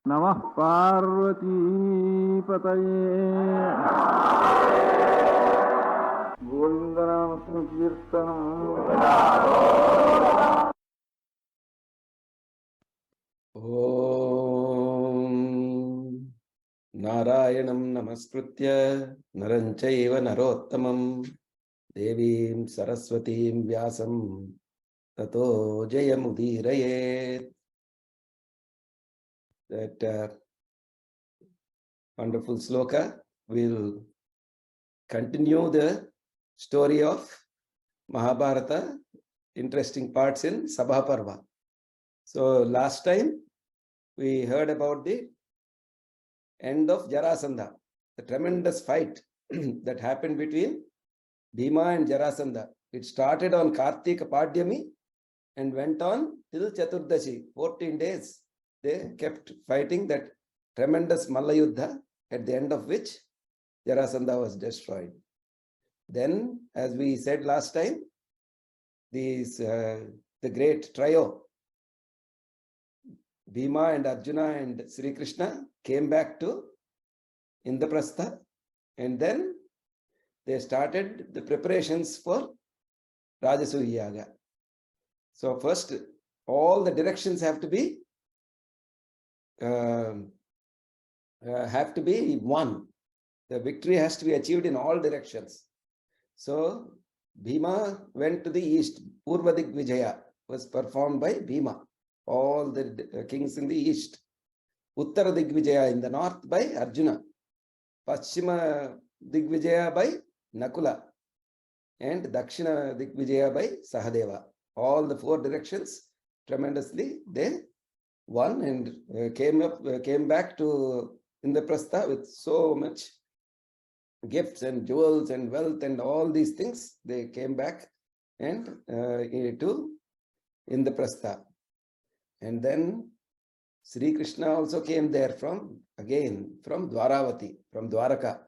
Namah Parvati Pataye Govindanam Sankirtanam Om Narayanam Namaskritya Naranchaiva Narottamam Devim Saraswatim Vyasam Tato Jayamudirayet. That wonderful sloka will continue the story of Mahabharata, interesting parts in Sabha Parva. So last time we heard about the end of Jarasandha, the tremendous fight that happened between Bhima and Jarasandha. It started on Kartika Padyami and went on till Chaturdashi, 14 days. They kept fighting that tremendous Mallayuddha, at the end of which Jarasandha was destroyed. Then, as we said last time, the great trio, Bhima and Arjuna and Sri Krishna, came back to Indraprastha, and then they started the preparations for Rajasuya Yagna. So first, all the directions have to be won. The victory has to be achieved in all directions. So Bhima went to the east. Purva Digvijaya was performed by Bhima. All the kings in the east. Uttara Digvijaya in the north by Arjuna. Paschima Digvijaya by Nakula. And Dakshina Digvijaya by Sahadeva. All the four directions tremendously they won and came back to Indraprastha with so much gifts and jewels and wealth and all these things. They came back and to Indraprastha. And then Sri Krishna also came there from Dwaravati, from Dwaraka.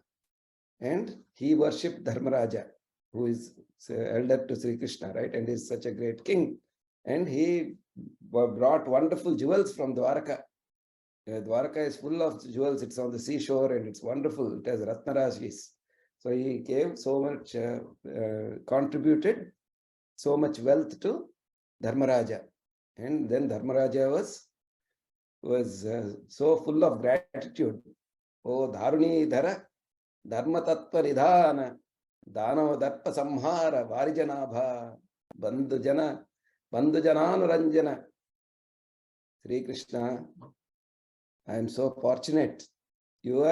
And he worshipped Dharmaraja, who is elder to Sri Krishna, right? And is such a great king. And he brought wonderful jewels from Dwaraka. Dwaraka is full of jewels. It's on the seashore and it's wonderful. It has Ratnarashis. So he gave so much, contributed so much wealth to Dharmaraja. And then Dharmaraja was so full of gratitude. Oh, Dharuni Dhara, Dharma Tattva Nidhana, Dhanava Darpa Samhara, Varijanabha, Bandhujananranjana. Sri Krishna, I am so fortunate. You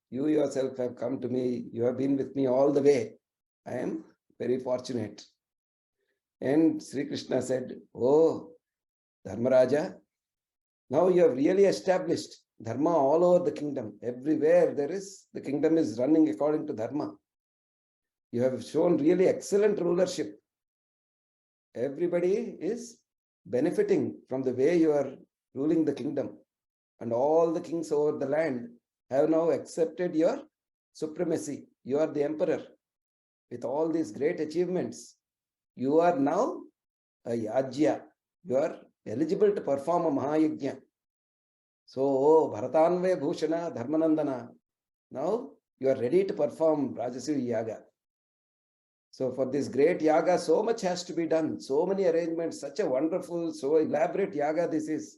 yourself have come to me. You have been with me all the way. I am very fortunate. And Sri Krishna said, oh, Dharmaraja, now you have really established Dharma all over the kingdom. Everywhere the kingdom is running according to Dharma. You have shown really excellent rulership. Everybody is benefiting from the way you are ruling the kingdom. And all the kings over the land have now accepted your supremacy. You are the emperor. With all these great achievements, you are now a yajya. You are eligible to perform a mahayajna. So, oh, Bharatanve Bhushana Dharmanandana. Now you are ready to perform Rajasuya Yagna. So for this great yaga, so much has to be done. So many arrangements, such a wonderful, so elaborate yaga this is.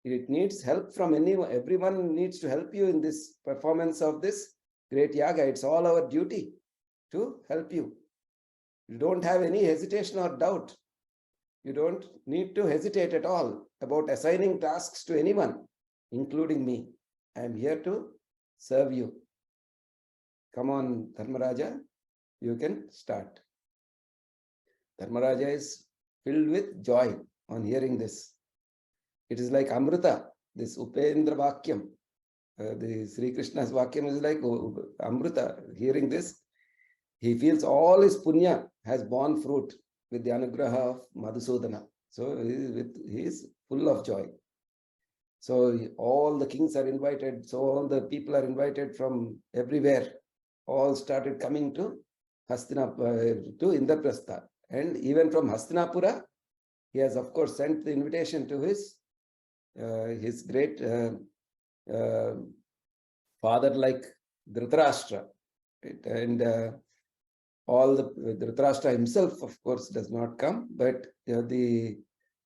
It needs help from anyone. Everyone needs to help you in this performance of this great yaga. It's all our duty to help you. You don't have any hesitation or doubt. You don't need to hesitate at all about assigning tasks to anyone, including me. I am here to serve you. Come on, Dharmaraja. You can start. Dharmaraja is filled with joy on hearing this. It is like Amrita, this Upendra Vakyam. The Sri Krishna's Vakyam is like Amrita. Hearing this, he feels all his punya has borne fruit with the anugraha of Madhusudana. So he is full of joy. So all the kings are invited. So all the people are invited from everywhere. All started coming to Hastinapura, to Indraprastha. And even from Hastinapura, he has of course sent the invitation to his his great father like Dhritarashtra. Right? And all the Dhritarashtra himself, of course, does not come, but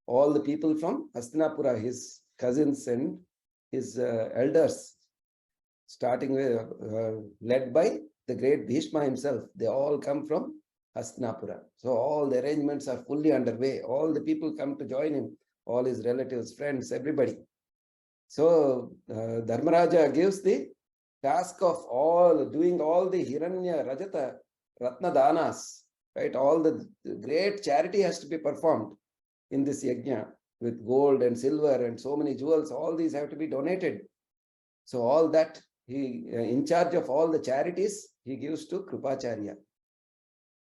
all the people from Hastinapura, his cousins and his elders, starting with led by the great Bhishma himself, they all come from Hastinapura. So all the arrangements are fully underway. All the people come to join him, all his relatives, friends, everybody. So Dharmaraja gives the task of doing all the Hiranya, Rajata, Ratna Danas, right? All the great charity has to be performed in this yajna with gold and silver and so many jewels. All these have to be donated. So all that he, in charge of all the charities, he gives to Kripacharya.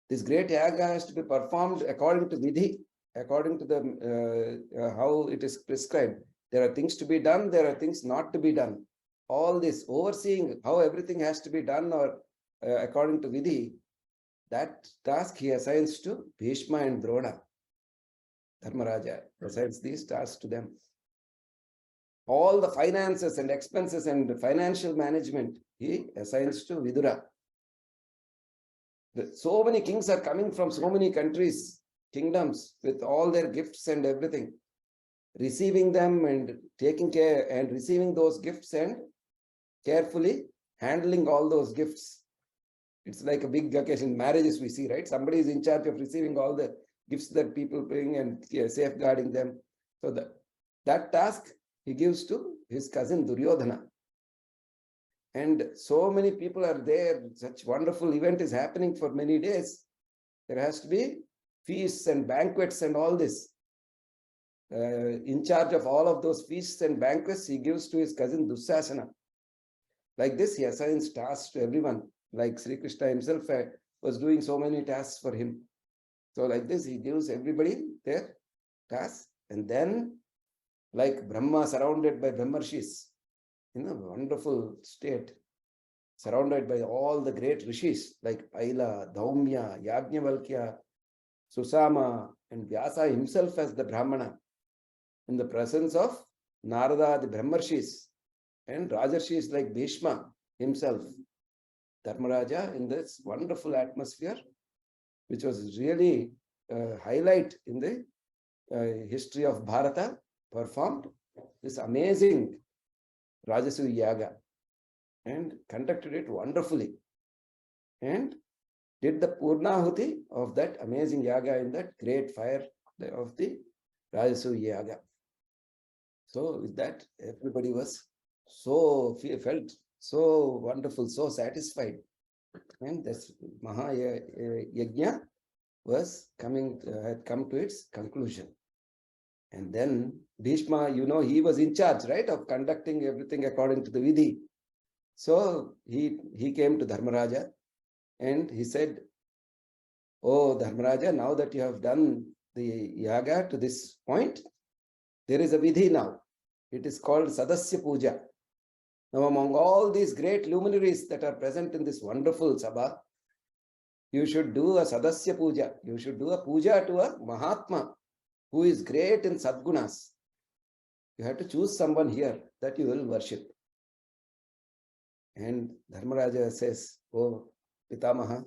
This great yaga has to be performed according to vidhi, according to the how it is prescribed. There are things to be done, there are things not to be done. All this overseeing how everything has to be done or according to vidhi, that task he assigns to Bhishma and Drona. Dharmaraja assigns these tasks to them. All the finances and expenses and financial management he assigns to Vidura. So many kings are coming from so many countries, kingdoms, with all their gifts and everything. Receiving them and taking care and receiving those gifts and carefully handling all those gifts. It's like a big occasion. Marriages we see, right? Somebody is in charge of receiving all the gifts that people bring and safeguarding them. So that task he gives to his cousin Duryodhana. And so many people are there. Such wonderful event is happening for many days. There has to be feasts and banquets and all this. In charge of all of those feasts and banquets, he gives to his cousin Dussasana. Like this, he assigns tasks to everyone. Like Sri Krishna himself was doing so many tasks for him. So like this, he gives everybody their tasks. And then, like Brahma surrounded by Brahmarshis, in a wonderful state, surrounded by all the great rishis like Paila, Dhaumya, Yajnavalkya, Susama, and Vyasa himself as the Brahmana, in the presence of Narada, the Brahmarshis, and Rajarshis like Bhishma himself. Dharmaraja in this wonderful atmosphere, which was really a highlight in the history of Bharata, performed this amazing Rajasuya Yagna and conducted it wonderfully and did the Purnahuti of that amazing yaga in that great fire of the Rajasuya Yagna. So with that, everybody was felt so wonderful, so satisfied. And this Maha Yajna was had come to its conclusion. And then Bhishma, he was in charge, right, of conducting everything according to the Vidhi. So he came to Dharmaraja and he said, "Oh, Dharmaraja, now that you have done the yaga to this point, there is a Vidhi now. It is called Sadasya Puja. Now, among all these great luminaries that are present in this wonderful Sabha, you should do a Sadasya Puja. You should do a puja to a Mahatma who is great in Sadgunas. You have to choose someone here that you will worship." And Dharmaraja says, "Oh, Pitamaha,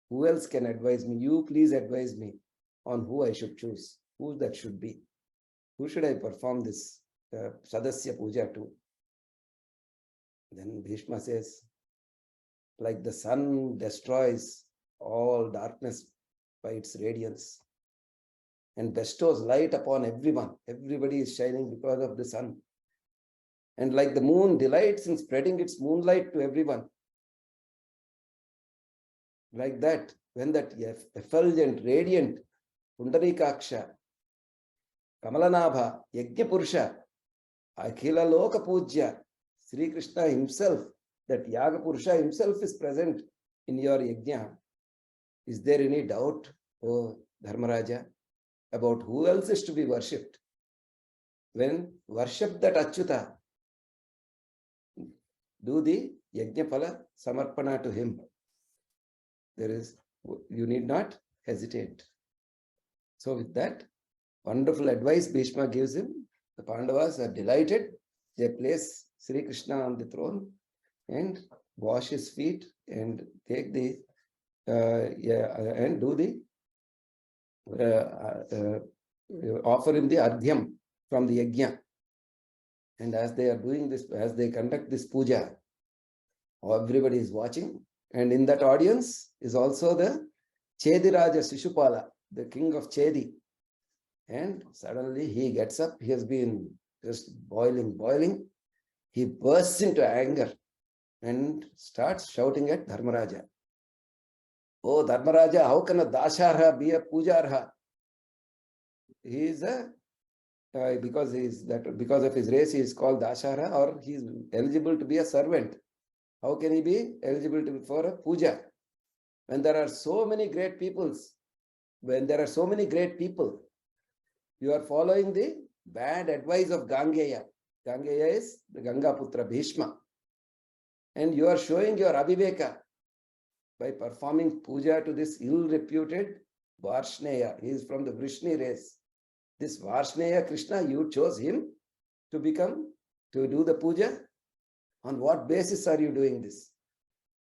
who else can advise me? You please advise me on who I should choose, who that should be. Who should I perform this Sadasya Puja to?" Then Bhishma says, like the sun destroys all darkness by its radiance and bestows light upon everyone. Everybody is shining because of the sun. And like the moon delights in spreading its moonlight to everyone. Like that, when that effulgent, radiant Pundarikaksha, Kamalanabha, Yajna Purusha, Akhila Loka Pujya, Sri Krishna himself, that Yaga Purusha himself is present in your Yajna. Is there any doubt, O Dharmaraja, about who else is to be worshipped? When worship that Achyuta, do the Yajna Phala Samarpana to him. You need not hesitate. So with that wonderful advice Bhishma gives him, The Pandavas are delighted. They place Sri Krishna on the throne and wash his feet and take the and do the offer him the ardhyam from the yajna. And as they are doing this, as they conduct this puja, everybody is watching. And in that audience is also the Chediraja Shishupala, the king of Chedi. And suddenly he gets up. He has been just boiling. He bursts into anger and starts shouting at Dharmaraja. Oh, Dharmaraja, how can a Dasharha be a Pujarha? He is a because of his race, he is called Dasharha, or he is eligible to be a servant. How can he be eligible for a puja? When there are so many great peoples, you are following the bad advice of Gangeya. Gangeya is the Ganga Putra Bhishma. And you are showing your Abhiveka by performing puja to this ill-reputed Varshneya. He is from the Vrishni race. This Varshneya Krishna, you chose him to do the puja. On what basis are you doing this?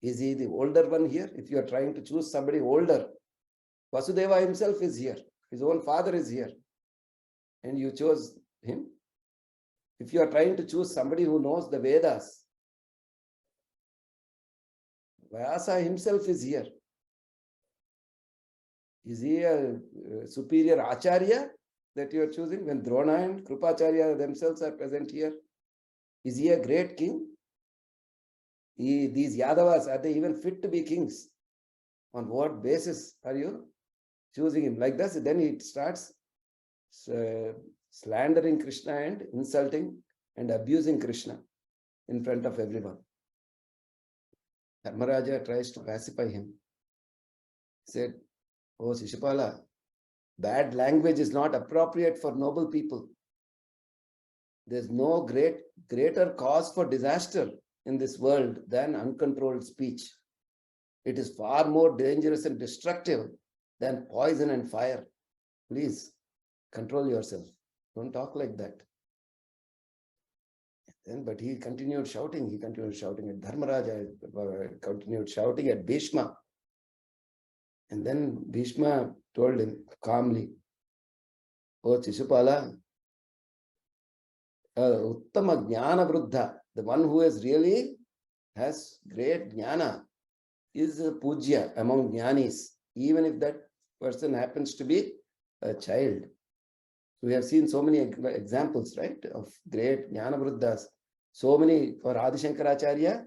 Is he the older one here? If you are trying to choose somebody older, Vasudeva himself is here. His own father is here. And you chose him. If you are trying to choose somebody who knows the Vedas, Vyasa himself is here. Is he a superior Acharya that you are choosing when Drona and Krupacharya themselves are present here? Is he a great king? These Yadavas, are they even fit to be kings? On what basis are you choosing him? Like this, then he starts slandering Krishna and insulting and abusing Krishna in front of everyone. Dharmaraja tries to pacify him. He said, oh Shishupala, bad language is not appropriate for noble people. There's no greater cause for disaster in this world than uncontrolled speech. It is far more dangerous and destructive than poison and fire. Please control yourself. Don't talk like that. But he continued shouting. He continued shouting at Dharmaraja, continued shouting at Bhishma. And then Bhishma told him calmly, oh Shishupala, Uttama Jnana Vruddha, the one who has great jnana, is a pujya among jnanis, even if that person happens to be a child. We have seen so many examples, right, of great jnana vruddhas. So many for Adi Shankaracharya,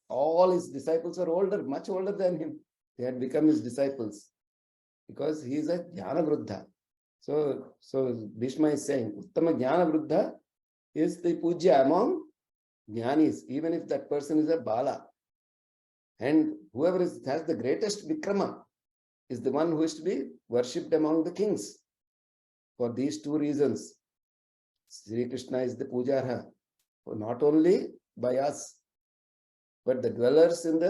all his disciples are older, much older than him. They had become his disciples because he is a jnana vruddha. So Bhishma is saying, Uttama jnana vruddha is the pujya among jnanis, even if that person is a bala. And whoever has the greatest vikrama is the one who is to be worshipped among the kings. For these two reasons, Sri Krishna is the pujarha, not only by us, but the dwellers in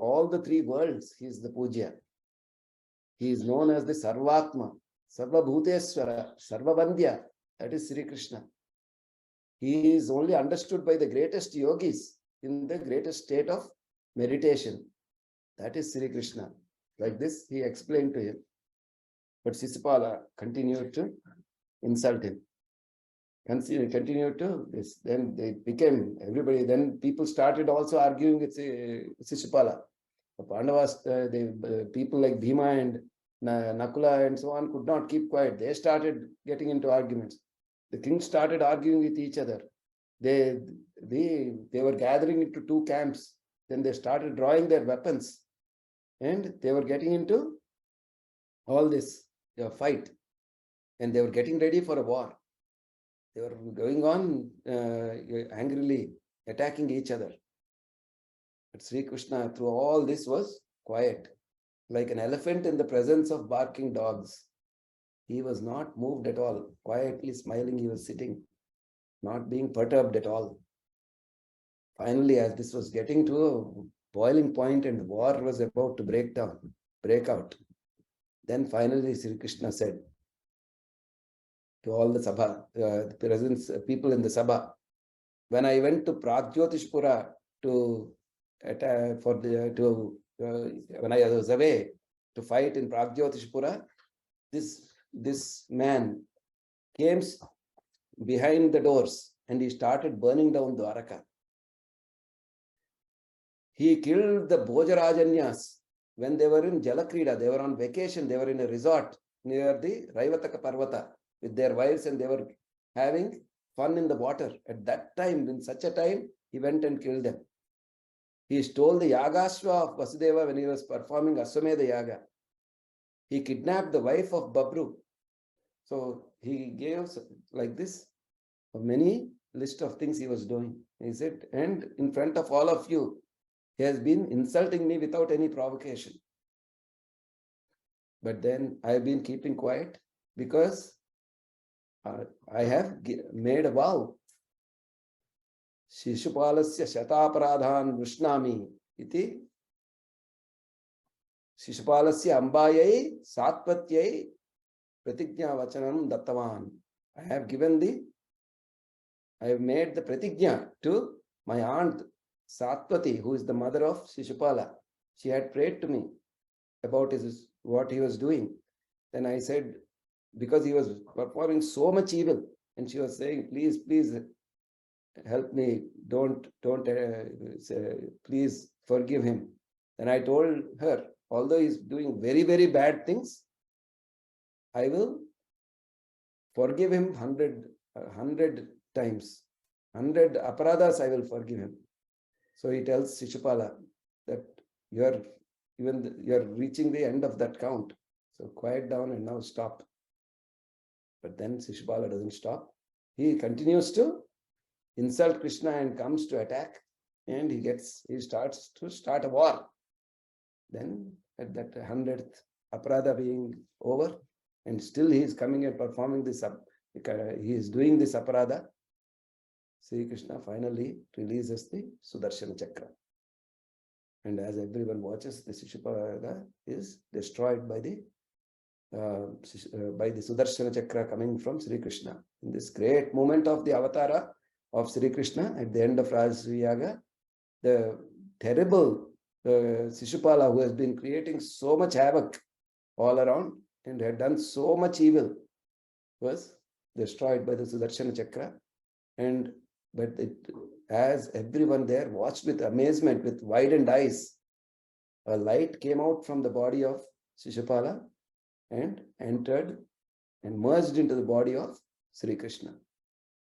all the three worlds. He is the puja. He is known as the Sarvatma, Sarvabhuteswara, Sarvabandhya. That is Sri Krishna. He is only understood by the greatest yogis in the greatest state of meditation. That is Sri Krishna. Like this, he explained to him. But Shishupala continued to insult him. Continued to this. Then they became everybody. Then people started also arguing with Shishupala. The Pandavas, people like Bhima and Nakula and so on could not keep quiet. They started getting into arguments. The kings started arguing with each other. They were gathering into two camps. Then they started drawing their weapons. And they were getting into all this fight. And they were getting ready for a war. They were going on angrily attacking each other. But Sri Krishna, through all this, was quiet, like an elephant in the presence of barking dogs. He was not moved at all. Quietly smiling, he was sitting, not being perturbed at all. Finally, as this was getting to a boiling point and the war was about to break out, then finally Sri Krishna said to all the Sabha, the presence, people in the Sabha. When I went to Pragjyotishpura to when I was away to fight in Pragjyotishpura, this man came behind the doors and he started burning down Dwaraka. He killed the Bhojarajanyas when they were in Jalakrida. They were on vacation. They were in a resort near the Raivataka Parvata with their wives, and they were having fun in the water. At that time, in such a time, he went and killed them. He stole the Yagashva of Vasudeva when he was performing Aswamedha Yaga. He kidnapped the wife of Babru. So he gave like this a many list of things he was doing. He said, and in front of all of you, he has been insulting me without any provocation. But then I have been keeping quiet because I have made a vow. Shishupalasya shataparadhan vrishnami iti Shishupalasya ambayai satpatyai pratignya vachanam dattavan. I have made the pratignya to my aunt Satpati, who is the mother of Shishupala. She had prayed to me about what he was doing. Then I said, because he was performing so much evil, and she was saying, please, please help me, please forgive him. Then I told her, although he's doing very, very bad things, I will forgive him 100 times. 100 aparadas I will forgive him. So he tells Shishupala that you're reaching the end of that count. So quiet down and now stop. But then Shishupala doesn't stop. He continues to insult Krishna and comes to attack, and he starts to start a war. Then at that 100th aparada being over, and still he is coming and performing this, he is doing this aparada, Sri Krishna finally releases the Sudarshana Chakra. And as everyone watches, the Shishupala is destroyed by the Sudarshana Chakra coming from Sri Krishna. In this great moment of the avatara of Sri Krishna, at the end of Rajasuya Yagna, the terrible Shishupala, who has been creating so much havoc all around and had done so much evil, was destroyed by the Sudarshana Chakra. But as everyone there watched with amazement, with widened eyes, a light came out from the body of Shishupala and entered and merged into the body of Sri Krishna.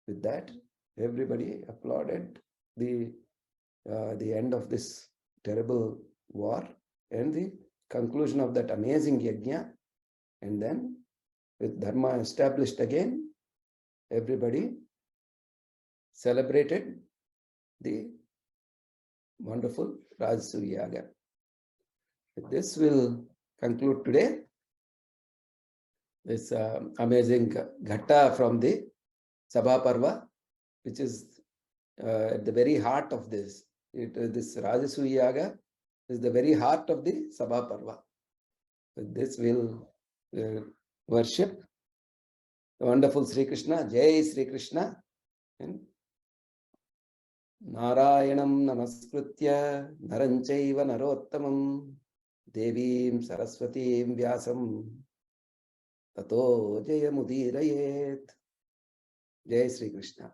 With that, everybody applauded the end of this terrible war and the conclusion of that amazing yajna. And then, with Dharma established again, everybody celebrated the wonderful Rajasuya Yagna. With this, we'll conclude today. This amazing ghatta from the Sabha Parva, which is at the very heart of this. This Rajasuya Yagna is the very heart of the Sabha Parva. With this, we'll worship the wonderful Sri Krishna. Jai Sri Krishna. And Narayanam namaskritya naranchaiva narottamam devim saraswatim vyasam tato jaya mudirayet. Jai Sri Krishna.